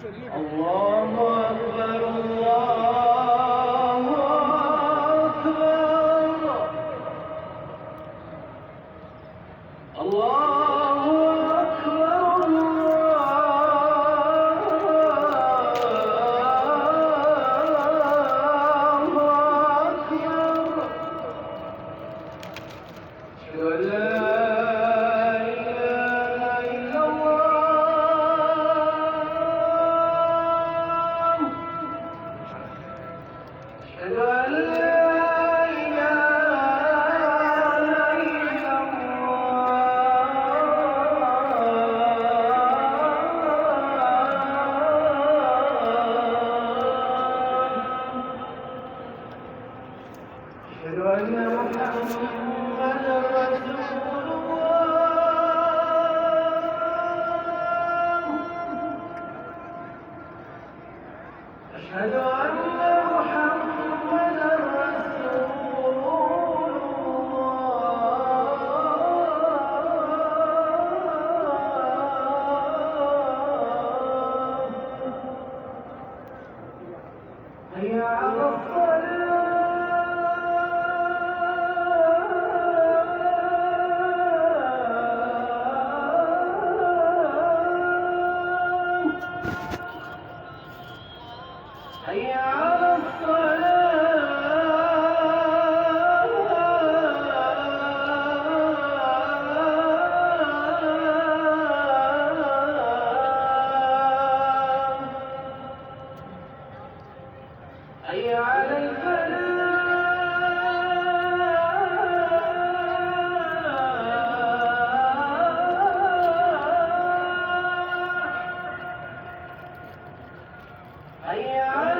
الله أكبر الله أكبر الله أكبر الله أكبر. أشهد أن لا إله إلا الله. أشهد أن لا أشهد أن محمدا رسول الله. أشهد أن محمدا رسول الله. حي على الصلاة. حي على الصلاة. حي على الفلاح. حي على